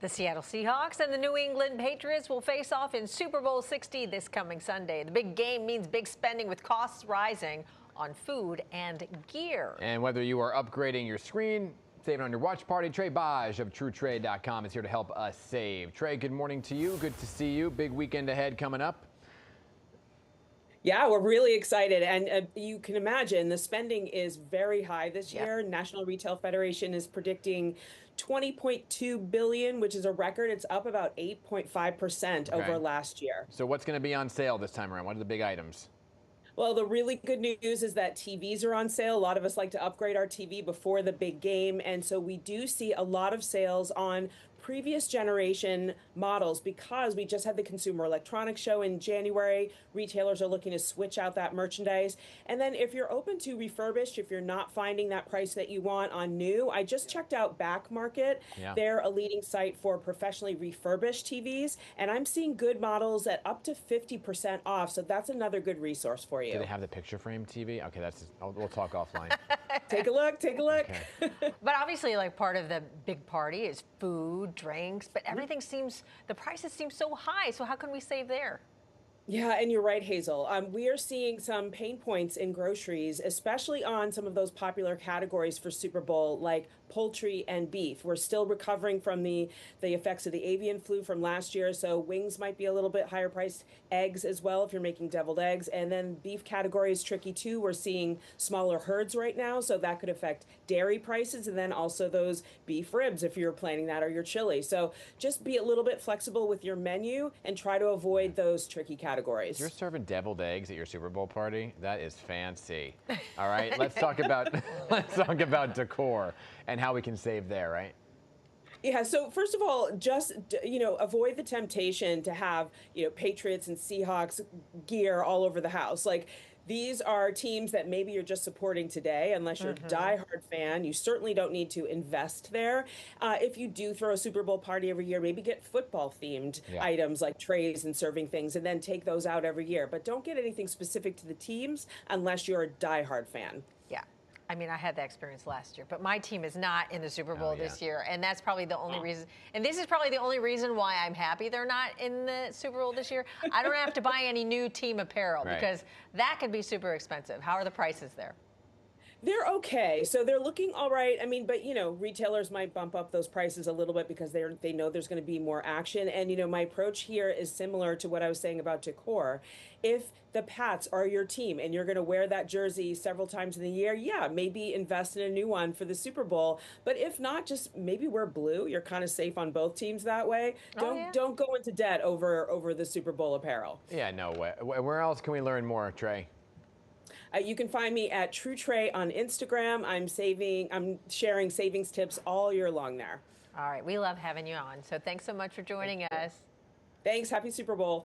The Seattle Seahawks and the New England Patriots will face off in Super Bowl 60 this coming Sunday. The big game means big spending with costs rising on food and gear. And whether you are upgrading your screen, saving on your watch party, Trae Bodge of TrueTrade.com is here to help us save. Trae, good morning to you. Good to see you. Big weekend ahead coming up. Yeah, we're really excited. And you can imagine the spending is very high this year. National Retail Federation is predicting $20.2 billion, which is a record. It's up about 8.5% over last year. So what's going to be on sale this time around? What are the big items? Well, the really good news is that TVs are on sale. A lot of us like to upgrade our TV before the big game. And so we do see a lot of sales on previous generation models because we just had the Consumer Electronics Show in January. Retailers are looking to switch out that merchandise. And then if you're open to refurbished, if you're not finding that price that you want on new, I just checked out Back Market. They're a leading site for professionally refurbished TVs. And I'm seeing good models at up to 50% off. So that's another good resource for you. Do they have the picture frame TV? Okay, we'll talk offline. Take a look, take a look. Okay. But obviously, like, part of the big party is food, drinks, but everything the prices seem so high. So how can we save there? Yeah, and you're right, Hazel. We are seeing some pain points in groceries, especially on some of those popular categories for Super Bowl, like poultry and beef. We're still recovering from the effects of the avian flu from last year, so wings might be a little bit higher priced, eggs as well if you're making deviled eggs, and then beef category is tricky too. We're seeing smaller herds right now, so that could affect dairy prices, and then also those beef ribs if you're planning that, or your chili. So just be a little bit flexible with your menu and try to avoid those tricky categories. You're serving deviled eggs at your Super Bowl party? That is fancy. All right, let's talk about decor and how we can save there, right? Yeah, so first of all, just, avoid the temptation to have, Patriots and Seahawks gear all over the house. Like, these are teams that maybe you're just supporting today. Unless you're a diehard fan, you certainly don't need to invest there. If you do throw a Super Bowl party every year, maybe get football-themed items like trays and serving things, and then take those out every year. But don't get anything specific to the teams unless you're a diehard fan. Yeah. I mean, I had that experience last year, but my team is not in the Super Bowl this year, and that's probably the only reason. And this is probably the only reason why I'm happy they're not in the Super Bowl this year. I don't have to buy any new team apparel because that could be super expensive. How are the prices there? They're okay. So they're looking all right. I mean, but, retailers might bump up those prices a little bit because they know there's going to be more action. And, my approach here is similar to what I was saying about decor. If the Pats are your team and you're going to wear that jersey several times in the year, maybe invest in a new one for the Super Bowl. But if not, just maybe wear blue. You're kind of safe on both teams that way. Don't go into debt over the Super Bowl apparel. Yeah, no way. Where else can we learn more, Trae? You can find me at TrueTrade on Instagram. I'm sharing savings tips all year long there. All right. We love having you on. So thanks so much for joining us. Thanks. Happy Super Bowl.